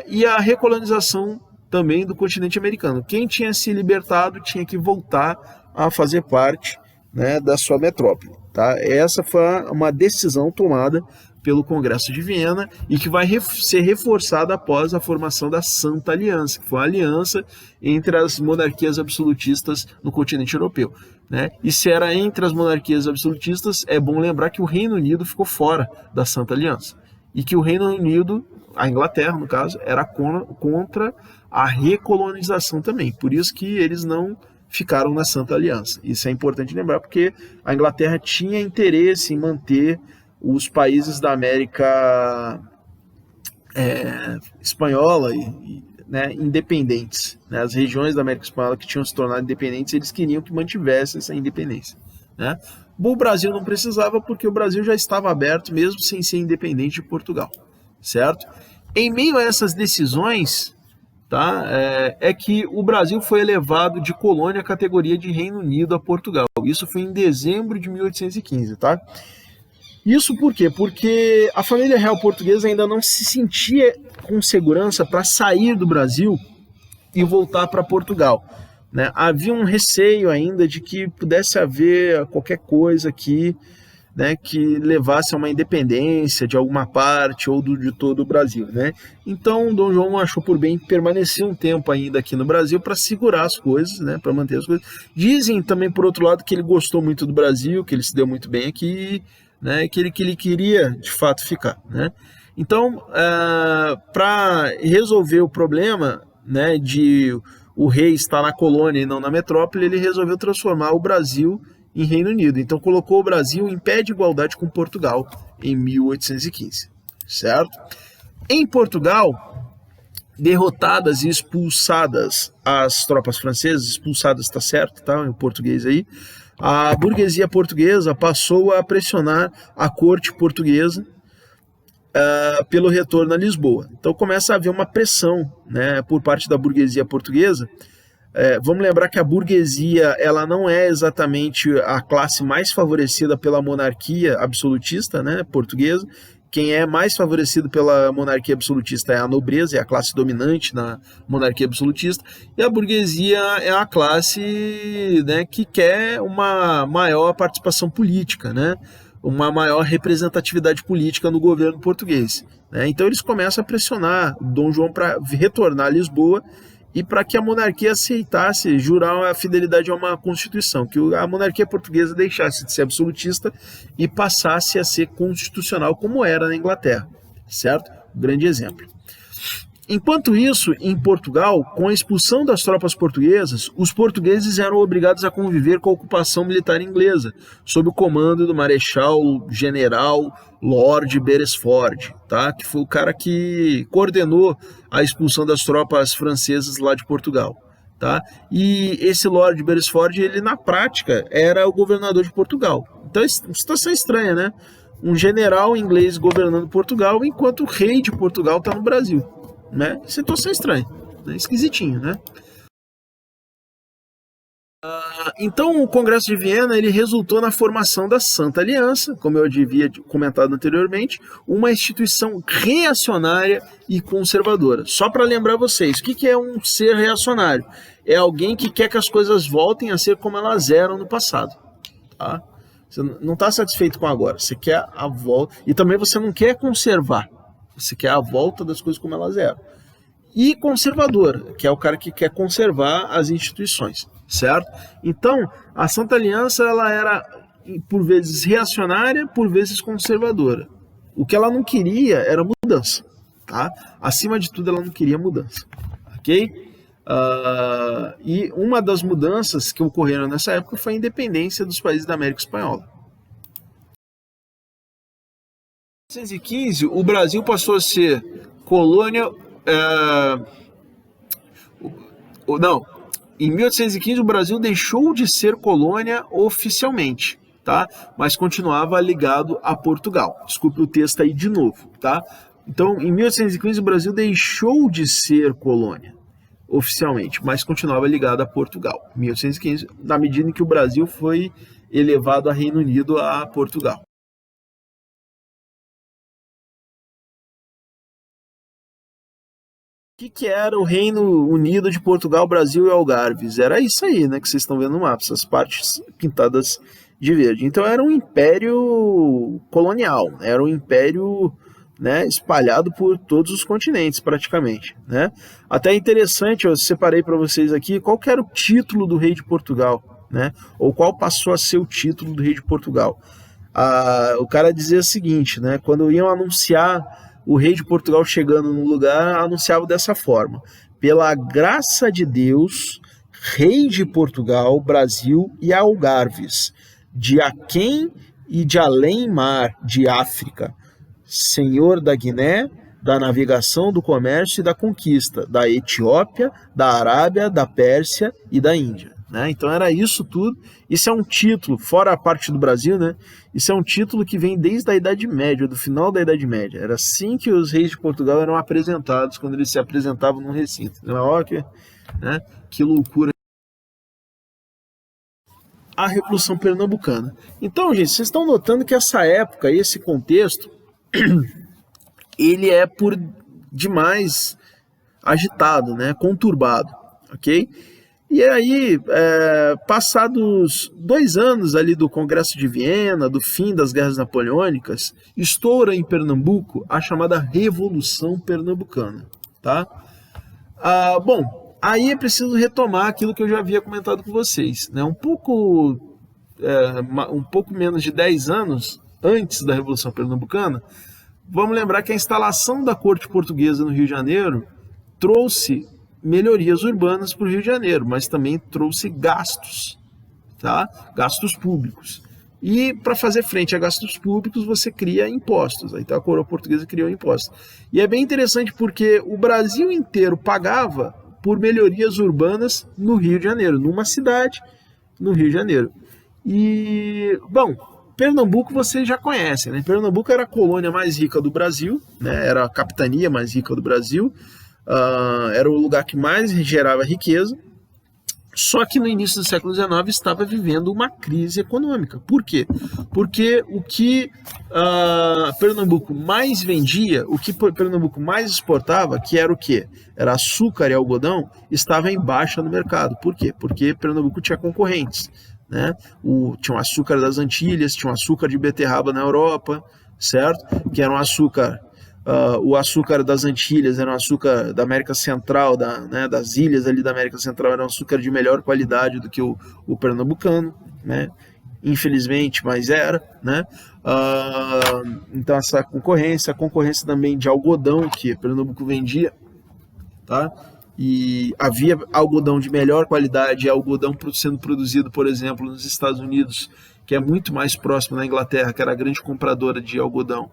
E a recolonização também do continente americano. Quem tinha se libertado tinha que voltar a fazer parte, né, da sua metrópole. Tá? Essa foi uma decisão tomada pelo Congresso de Viena e que vai ser reforçada após a formação da Santa Aliança, que foi uma aliança entre as monarquias absolutistas no continente europeu. Né? E se era entre as monarquias absolutistas, é bom lembrar que o Reino Unido ficou fora da Santa Aliança e que o Reino Unido, a Inglaterra no caso, era contra a recolonização também. Por isso que eles não ficaram na Santa Aliança. Isso é importante lembrar, porque a Inglaterra tinha interesse em manter os países da América espanhola né, independentes. Né? As regiões da América Espanhola que tinham se tornado independentes, eles queriam que mantivesse essa independência. Né? O Brasil não precisava, porque o Brasil já estava aberto, mesmo sem ser independente de Portugal. Certo? Em meio a essas decisões, tá, é que o Brasil foi elevado de colônia à categoria de Reino Unido a Portugal. Isso foi em dezembro de 1815. Tá? Isso por quê? Porque a família real portuguesa ainda não se sentia com segurança para sair do Brasil e voltar para Portugal. Né? Havia um receio ainda de que pudesse haver qualquer coisa aqui, né, que levasse a uma independência de alguma parte ou de todo o Brasil. Né? Então, Dom João achou por bem permanecer um tempo ainda aqui no Brasil para segurar as coisas, né, para manter as coisas. Dizem também, por outro lado, que ele gostou muito do Brasil, que ele se deu muito bem aqui, né, que ele queria, de fato, ficar. Né? Então, para resolver o problema, né, de o rei estar na colônia e não na metrópole, ele resolveu transformar o Brasil em Reino Unido. Então colocou o Brasil em pé de igualdade com Portugal em 1815, certo? Em Portugal, derrotadas e expulsadas as tropas francesas, expulsadas está certo, tá? Em português aí, a burguesia portuguesa passou a pressionar a corte portuguesa pelo retorno a Lisboa. Então começa a haver uma pressão, né, por parte da burguesia portuguesa. Vamos lembrar que a burguesia ela não é exatamente a classe mais favorecida pela monarquia absolutista, né, portuguesa. Quem é mais favorecido pela monarquia absolutista é a nobreza, é a classe dominante na monarquia absolutista, e a burguesia é a classe, né, que quer uma maior participação política, né, uma maior representatividade política no governo português. Né? Então eles começam a pressionar Dom João para retornar a Lisboa e para que a monarquia aceitasse jurar a fidelidade a uma constituição, que a monarquia portuguesa deixasse de ser absolutista e passasse a ser constitucional, como era na Inglaterra, certo? Grande exemplo. Enquanto isso, em Portugal, com a expulsão das tropas portuguesas, os portugueses eram obrigados a conviver com a ocupação militar inglesa, sob o comando do Marechal General Lord Beresford, tá? Que foi o cara que coordenou a expulsão das tropas francesas lá de Portugal. Tá? E esse Lord Beresford, ele na prática era o governador de Portugal. Então é uma situação estranha, né? Um general inglês governando Portugal, enquanto o rei de Portugal está no Brasil. Né? Situação estranha, né? Esquisitinho, né? Então o Congresso de Viena ele resultou na formação da Santa Aliança, como eu havia comentado anteriormente, uma instituição reacionária e conservadora. Só para lembrar vocês, o que é um ser reacionário? É alguém que quer que as coisas voltem a ser como elas eram no passado. Tá? Você não está satisfeito com agora, você quer a volta, e também você não quer conservar. Você quer a volta das coisas como elas eram. E conservadora, que é o cara que quer conservar as instituições, certo? Então, a Santa Aliança ela era, por vezes, reacionária, por vezes conservadora. O que ela não queria era mudança, tá? Acima de tudo, ela não queria mudança, ok? E uma das mudanças que ocorreram nessa época foi a independência dos países da América Espanhola. Em 1815, o Brasil passou a ser colônia. Em 1815, o Brasil deixou de ser colônia oficialmente, tá? Mas continuava ligado a Portugal. Desculpe o texto aí de novo, tá? Então, em 1815, o Brasil deixou de ser colônia oficialmente, mas continuava ligado a Portugal. Em 1815, na medida em que o Brasil foi elevado a Reino Unido a Portugal. O que era o Reino Unido de Portugal, Brasil e Algarves? Era isso aí, né, que vocês estão vendo no mapa, essas partes pintadas de verde. Então era um império colonial, era um império, né, espalhado por todos os continentes praticamente. Né? Até interessante, eu separei para vocês aqui qual que era o título do rei de Portugal, né? Ou qual passou a ser o título do rei de Portugal. O cara dizia o seguinte, né, quando iam anunciar o rei de Portugal chegando no lugar, anunciava dessa forma: pela graça de Deus, rei de Portugal, Brasil e Algarves, de aquém e de além mar de África, senhor da Guiné, da navegação, do comércio e da conquista, da Etiópia, da Arábia, da Pérsia e da Índia. Né? Então era isso tudo. Isso é um título, fora a parte do Brasil, né? Isso é um título que vem desde a Idade Média, do final da Idade Média. Era assim que os reis de Portugal eram apresentados, quando eles se apresentavam num recinto. Né? Que loucura. A Revolução Pernambucana. Então, gente, vocês estão notando que essa época, esse contexto, ele é por demais agitado, né? Conturbado. ok? E aí, passados 2 anos ali do Congresso de Viena, do fim das Guerras Napoleônicas, estoura em Pernambuco a chamada Revolução Pernambucana, tá? Bom, aí é preciso retomar aquilo que eu já havia comentado com vocês, né? Um pouco menos de 10 anos antes da Revolução Pernambucana, vamos lembrar que a instalação da corte portuguesa no Rio de Janeiro trouxe melhorias urbanas para o Rio de Janeiro, mas também trouxe gastos, tá? Gastos públicos. E para fazer frente a gastos públicos, você cria impostos. Então a coroa portuguesa criou impostos. E é bem interessante porque o Brasil inteiro pagava por melhorias urbanas no Rio de Janeiro, numa cidade no Rio de Janeiro. E, bom, Pernambuco vocês já conhecem, né? Pernambuco era a colônia mais rica do Brasil, né? Era a capitania mais rica do Brasil. Era o lugar que mais gerava riqueza, só que no início do século XIX estava vivendo uma crise econômica. Por quê? Porque o que Pernambuco mais vendia, o que Pernambuco mais exportava, que era o quê? Era açúcar e algodão, estava em baixa no mercado. Por quê? Porque Pernambuco tinha concorrentes, né? Tinha o açúcar das Antilhas, tinha o açúcar de beterraba na Europa, certo? Que era um açúcar... o açúcar das Antilhas era um açúcar da América Central, das ilhas ali da América Central, era um açúcar de melhor qualidade do que o pernambucano, né? Infelizmente, mas era, né? Então essa concorrência, a concorrência também de algodão que Pernambuco vendia, tá? E havia algodão de melhor qualidade, algodão sendo produzido, por exemplo, nos Estados Unidos, que é muito mais próximo da Inglaterra, que era a grande compradora de algodão,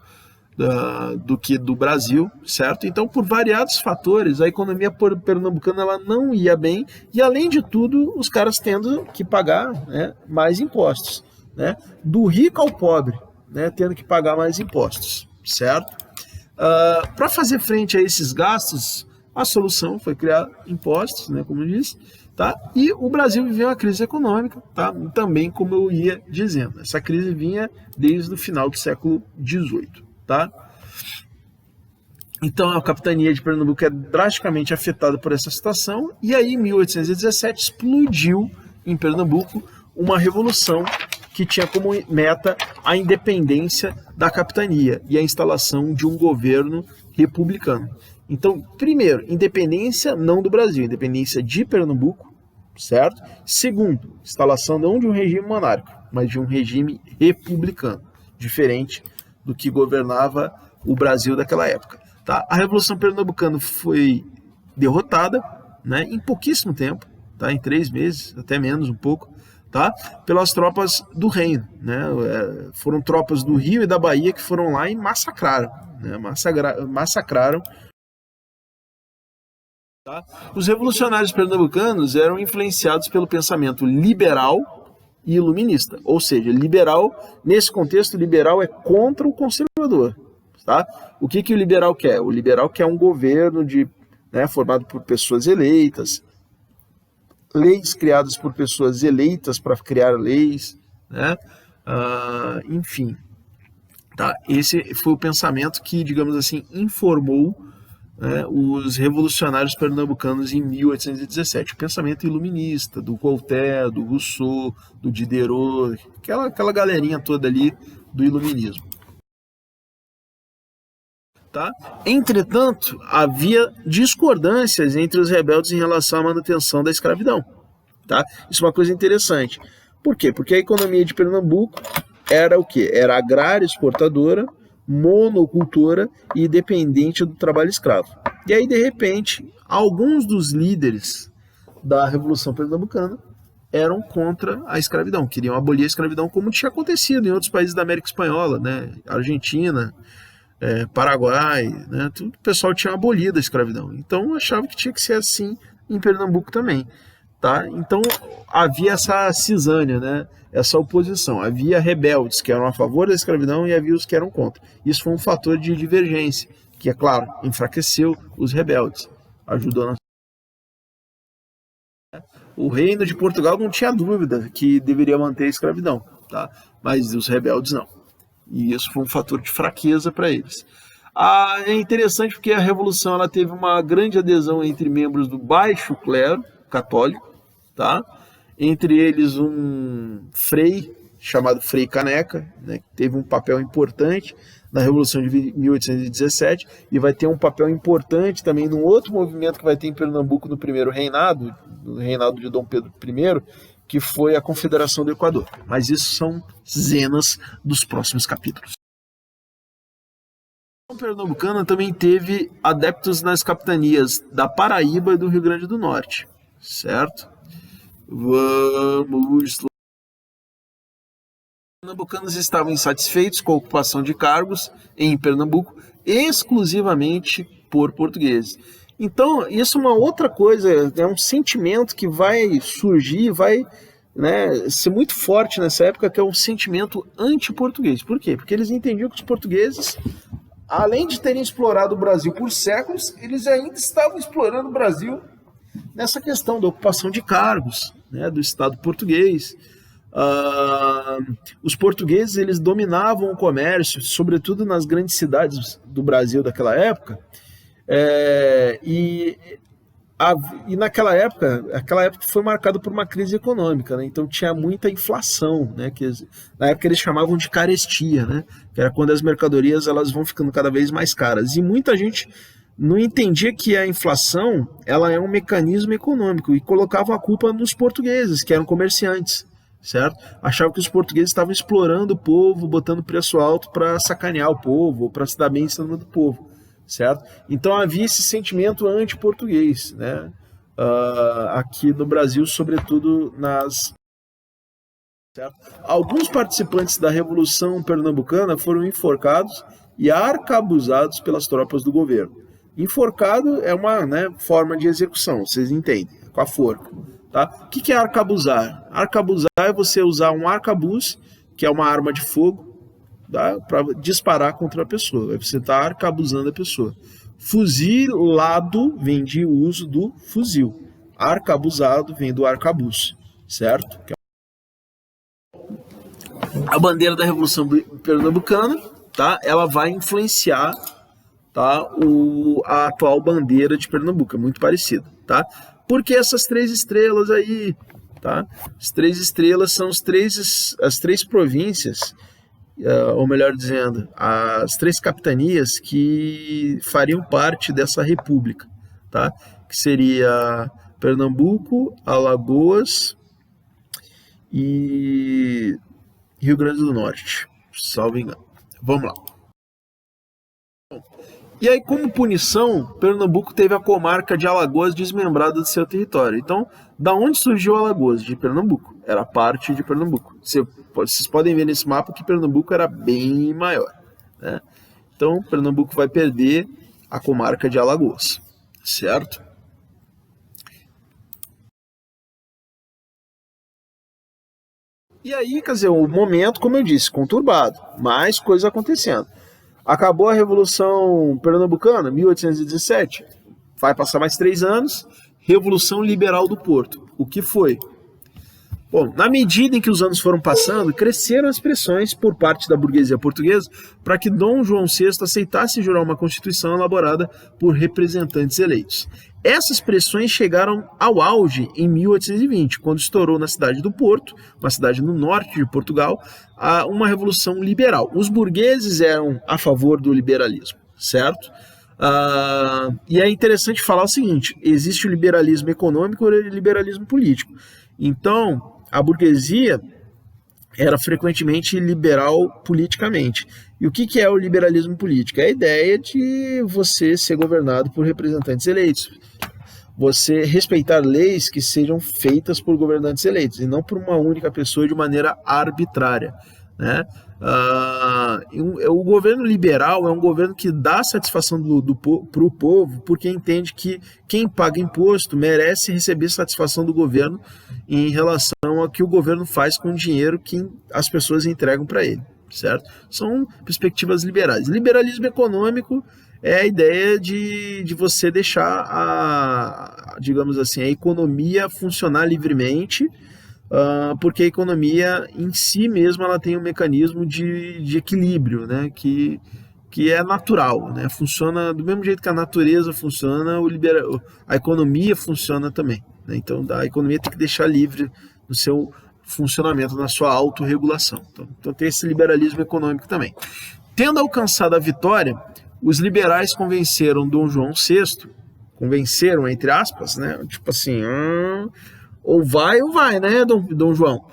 do que do Brasil, certo? Então, por variados fatores, a economia pernambucana ela não ia bem e, além de tudo, os caras tendo que pagar, né, mais impostos, né? Do rico ao pobre, né, tendo que pagar mais impostos, certo? Para fazer frente a esses gastos, a solução foi criar impostos, né, como eu disse, tá? E o Brasil viveu uma crise econômica, tá? Também, como eu ia dizendo, essa crise vinha desde o final do século XVIII. Tá? Então a capitania de Pernambuco é drasticamente afetada por essa situação, e aí em 1817 explodiu em Pernambuco uma revolução que tinha como meta a independência da capitania e a instalação de um governo republicano. Então, primeiro, independência não do Brasil, independência de Pernambuco, certo? Segundo, instalação não de um regime monárquico, mas de um regime republicano, diferente do que governava o Brasil daquela época. Tá? A Revolução Pernambucana foi derrotada, né, em pouquíssimo tempo, tá? Em 3 meses, até menos um pouco, tá? Pelas tropas do reino. Né? Foram tropas do Rio e da Bahia que foram lá e massacraram. Né? Massacraram. Tá? Os revolucionários pernambucanos eram influenciados pelo pensamento liberal e iluminista, ou seja, liberal, nesse contexto, liberal é contra o conservador, tá? O que o liberal quer? O liberal quer um governo formado por pessoas eleitas, leis criadas por pessoas eleitas para criar leis, né? Enfim, tá? Esse foi o pensamento que, digamos assim, informou, né, os revolucionários pernambucanos em 1817, o pensamento iluminista, do Voltaire, do Rousseau, do Diderot, aquela galerinha toda ali do iluminismo. Tá? Entretanto, havia discordâncias entre os rebeldes em relação à manutenção da escravidão. Tá? Isso é uma coisa interessante. Por quê? Porque a economia de Pernambuco era o quê? Era agrária, exportadora, monocultora e dependente do trabalho escravo. E aí, de repente, alguns dos líderes da Revolução Pernambucana eram contra a escravidão, queriam abolir a escravidão, como tinha acontecido em outros países da América Espanhola, né? Argentina, Paraguai, né? Tudo, o pessoal tinha abolido a escravidão. Então, achava que tinha que ser assim em Pernambuco também. Tá? Então havia essa cisânia, né? Essa oposição. Havia rebeldes que eram a favor da escravidão e havia os que eram contra. Isso foi um fator de divergência, que, é claro, enfraqueceu os rebeldes. Ajudou na... O reino de Portugal não tinha dúvida que deveria manter a escravidão, tá? Mas os rebeldes não. E isso foi um fator de fraqueza para eles. É interessante porque a Revolução ela teve uma grande adesão entre membros do baixo clero católico, tá? Entre eles um frei chamado Frei Caneca, né, que teve um papel importante na Revolução de 1817 e vai ter um papel importante também num outro movimento que vai ter em Pernambuco no primeiro reinado, no reinado de Dom Pedro I, que foi a Confederação do Equador. Mas isso são zenas dos próximos capítulos. A Revolução Pernambucana também teve adeptos nas capitanias da Paraíba e do Rio Grande do Norte, certo? Vamos lá. Os pernambucanos estavam insatisfeitos com a ocupação de cargos em Pernambuco exclusivamente por portugueses. Então, isso é uma outra coisa, é um sentimento que vai surgir, vai, né, ser muito forte nessa época, que é um sentimento anti-português. Por quê? Porque eles entendiam que os portugueses, além de terem explorado o Brasil por séculos, eles ainda estavam explorando o Brasil nessa questão da ocupação de cargos, né, do Estado português. Os portugueses eles dominavam o comércio, sobretudo nas grandes cidades do Brasil daquela época, e naquela época, aquela época foi marcada por uma crise econômica, né? Então tinha muita inflação, né? Na época eles chamavam de carestia, né? Que era quando as mercadorias elas vão ficando cada vez mais caras, e muita gente não entendia que a inflação ela é um mecanismo econômico e colocava a culpa nos portugueses, que eram comerciantes, certo? Achavam que os portugueses estavam explorando o povo, botando preço alto para sacanear o povo, para se dar bem em cima do povo, certo? Então havia esse sentimento anti-português, né? Aqui no Brasil, sobretudo certo? Alguns participantes da Revolução Pernambucana foram enforcados e arcabuzados pelas tropas do governo. Enforcado é uma, né, forma de execução, vocês entendem, com a forca. Tá? O que é arcabuzar? Arcabuzar é você usar um arcabuz, que é uma arma de fogo, tá? Para disparar contra a pessoa. Você está arcabuzando a pessoa. Fuzilado vem de uso do fuzil. Arcabuzado vem do arcabuz, certo? A bandeira da Revolução Pernambucana, tá? Ela vai influenciar, tá? A atual bandeira de Pernambuco, é muito parecida, tá? Porque essas 3 estrelas aí, tá? As 3 estrelas são as três províncias, ou melhor dizendo, as 3 capitanias que fariam parte dessa república, tá? Que seria Pernambuco, Alagoas e Rio Grande do Norte, salvo engano. Vamos lá. E aí, como punição, Pernambuco teve a comarca de Alagoas desmembrada do seu território. Então, da onde surgiu Alagoas? De Pernambuco. Era parte de Pernambuco. Vocês podem ver nesse mapa que Pernambuco era bem maior, né? Então, Pernambuco vai perder a comarca de Alagoas, certo? E aí, quer dizer, o momento, como eu disse, conturbado, mais coisas acontecendo. Acabou a Revolução Pernambucana, 1817, vai passar mais 3 anos, Revolução Liberal do Porto. O que foi? Bom, na medida em que os anos foram passando, cresceram as pressões por parte da burguesia portuguesa para que Dom João VI aceitasse jurar uma Constituição elaborada por representantes eleitos. Essas pressões chegaram ao auge em 1820, quando estourou na cidade do Porto, uma cidade no norte de Portugal, uma revolução liberal. Os burgueses eram a favor do liberalismo, certo? E é interessante falar o seguinte, existe o liberalismo econômico e o liberalismo político. Então, a burguesia era frequentemente liberal politicamente. E o que é o liberalismo político? É a ideia de você ser governado por representantes eleitos. Você respeitar leis que sejam feitas por governantes eleitos e não por uma única pessoa de maneira arbitrária, né? O governo liberal é um governo que dá satisfação para o povo, porque entende que quem paga imposto merece receber satisfação do governo em relação ao que o governo faz com o dinheiro que as pessoas entregam para ele, certo? São perspectivas liberais. Liberalismo econômico é a ideia de você deixar digamos assim, a economia funcionar livremente, porque a economia em si mesma ela tem um mecanismo de equilíbrio, né, que é natural, né, funciona do mesmo jeito que a natureza funciona, a economia funciona também, né? Então a economia tem que deixar livre no seu funcionamento, na sua autorregulação. Então tem esse liberalismo econômico também. Tendo alcançado a vitória, os liberais convenceram Dom João VI, convenceram entre aspas, né? Tipo assim, ou vai, né, Dom João,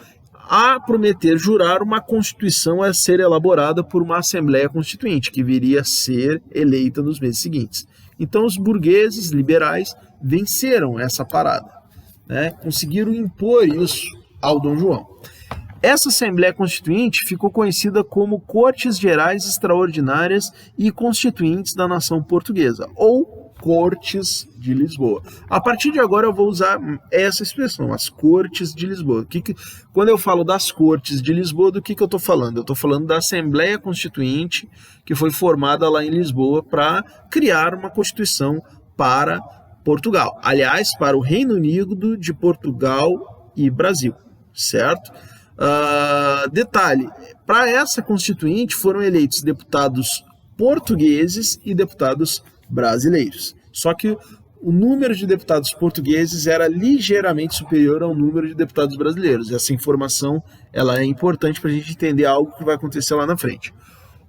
a prometer jurar uma constituição a ser elaborada por uma Assembleia Constituinte, que viria a ser eleita nos meses seguintes. Então os burgueses liberais venceram essa parada, né? Conseguiram impor isso ao Dom João. Essa Assembleia Constituinte ficou conhecida como Cortes Gerais Extraordinárias e Constituintes da Nação Portuguesa, ou Cortes de Lisboa. A partir de agora eu vou usar essa expressão, as Cortes de Lisboa. Quando eu falo das Cortes de Lisboa, do que eu estou falando? Eu estou falando da Assembleia Constituinte que foi formada lá em Lisboa para criar uma Constituição para Portugal. Aliás, para o Reino Unido de Portugal e Brasil, certo? Detalhe, para essa Constituinte foram eleitos deputados portugueses e deputados brasileiros. Só que o número de deputados portugueses era ligeiramente superior ao número de deputados brasileiros. Essa informação ela é importante para a gente entender algo que vai acontecer lá na frente.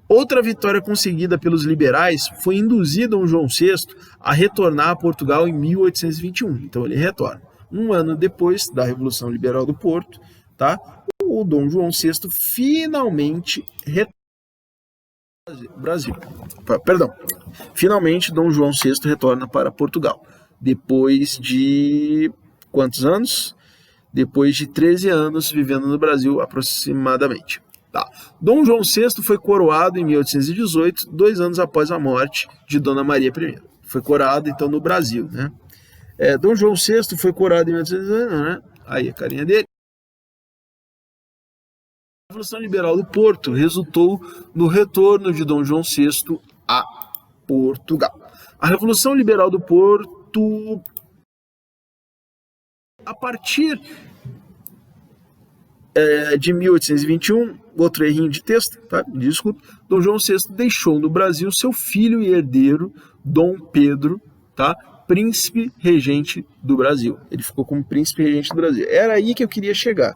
Outra vitória conseguida pelos liberais foi induzir Dom João VI a retornar a Portugal em 1821. Então ele retorna. Um ano depois da Revolução Liberal do Porto, tá? O Dom João VI finalmente retorna Brasil. Perdão. Finalmente, Dom João VI retorna para Portugal. Depois de quantos anos? Depois de 13 anos vivendo no Brasil, aproximadamente. Tá. Dom João VI foi coroado em 1818, 2 anos após a morte de Dona Maria I. Foi coroado, então, no Brasil, né? Dom João VI foi coroado em 1818, né? Aí a carinha dele. A Revolução Liberal do Porto resultou no retorno de Dom João VI a Portugal. A Revolução Liberal do Porto, a partir de 1821, outro errinho de texto, tá? Desculpa, Dom João VI deixou no Brasil seu filho e herdeiro, Dom Pedro, tá? Príncipe regente do Brasil. Ele ficou como príncipe regente do Brasil. Era aí que eu queria chegar.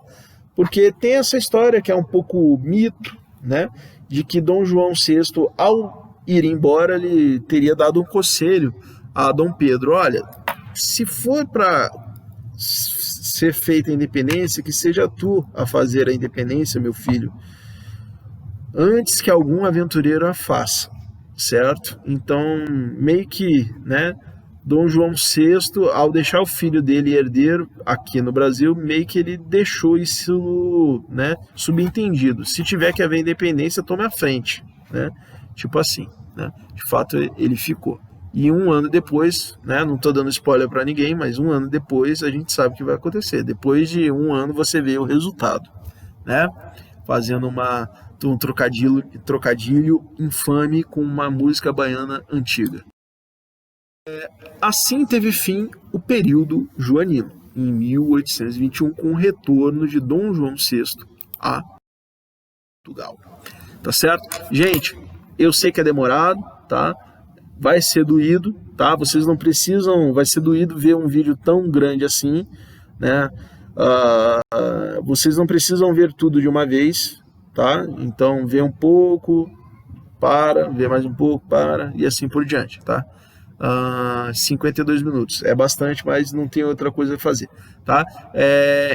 Porque tem essa história que é um pouco mito, né, de que Dom João VI, ao ir embora, ele teria dado um conselho a Dom Pedro. Olha, se for para ser feita a independência, que seja tu a fazer a independência, meu filho, antes que algum aventureiro a faça, certo? Então, meio que, né, Dom João VI, ao deixar o filho dele herdeiro aqui no Brasil, meio que ele deixou isso, né, subentendido. Se tiver que haver independência, tome a frente, né? Tipo assim, né? De fato, ele ficou. E um ano depois, né, não estou dando spoiler para ninguém, mas um ano depois a gente sabe o que vai acontecer. Depois de um ano você vê o resultado, né? Fazendo um trocadilho infame com uma música baiana antiga. Assim teve fim o período joanino, em 1821, com o retorno de Dom João VI a Portugal. Tá certo? Gente, eu sei que é demorado, tá? Vai ser doído, tá? Vocês não precisam, vai ser doído ver um vídeo tão grande assim, né? Vocês não precisam ver tudo de uma vez, tá? Então vê um pouco, para, vê mais um pouco, para, e assim por diante, tá? 52 minutos, é bastante, mas não tem outra coisa a fazer, tá?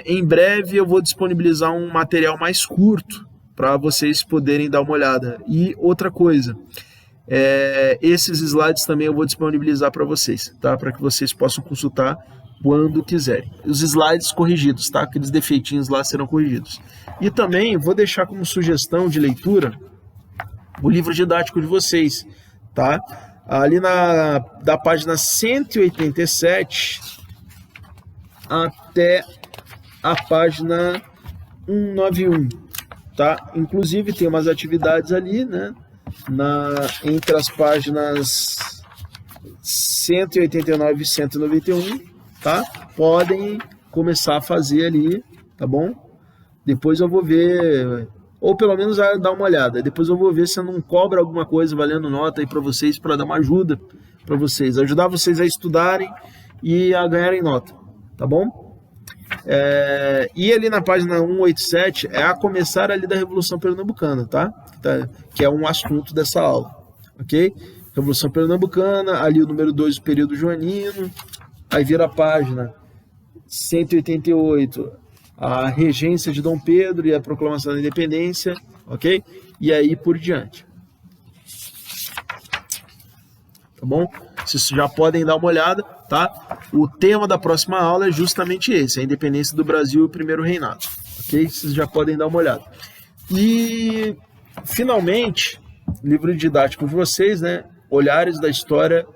Em breve eu vou disponibilizar um material mais curto para vocês poderem dar uma olhada. E outra coisa, esses slides também eu vou disponibilizar para vocês, tá? Para que vocês possam consultar quando quiserem. Os slides corrigidos, tá? Aqueles defeitinhos lá serão corrigidos. E também vou deixar como sugestão de leitura o livro didático de vocês, tá? Ali da página 187 até a página 191, tá? Inclusive tem umas atividades ali, né? Entre as páginas 189 e 191, tá? Podem começar a fazer ali, tá bom? Depois eu vou ver, ou pelo menos dar uma olhada. Depois eu vou ver se eu não cobro alguma coisa valendo nota aí para vocês, para dar uma ajuda para vocês, ajudar vocês a estudarem e a ganharem nota, tá bom? E ali na página 187 é a começar ali da Revolução Pernambucana, tá? Que é um assunto dessa aula, ok? Revolução Pernambucana, ali o número 2 do período joanino, aí vira a página 188, a regência de Dom Pedro e a proclamação da independência, ok? E aí por diante. Tá bom? Vocês já podem dar uma olhada, tá? O tema da próxima aula é justamente esse, a independência do Brasil e o primeiro reinado, ok? Vocês já podem dar uma olhada. E, finalmente, livro didático de vocês, né? Olhares da História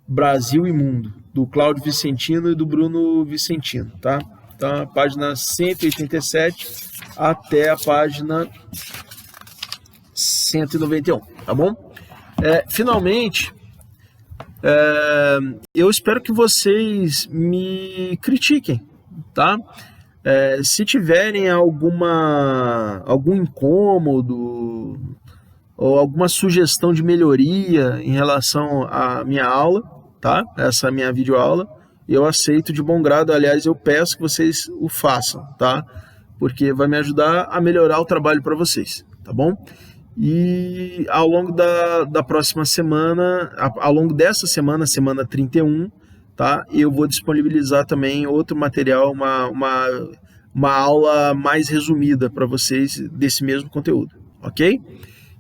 Brasil e Mundo, do Cláudio Vicentino e do Bruno Vicentino, tá? Então, a página 187 até a página 191, tá bom? Finalmente, eu espero que vocês me critiquem, tá? Se tiverem algum incômodo ou alguma sugestão de melhoria em relação à minha aula, tá? Essa minha videoaula, eu aceito de bom grado. Aliás, eu peço que vocês o façam, tá? Porque vai me ajudar a melhorar o trabalho para vocês, tá bom? E ao longo da próxima semana, ao longo dessa semana, semana 31, tá? Eu vou disponibilizar também outro material, uma aula mais resumida para vocês desse mesmo conteúdo, ok?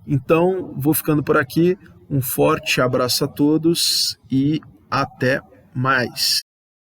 Então, vou ficando por aqui. Um forte abraço a todos e até mais.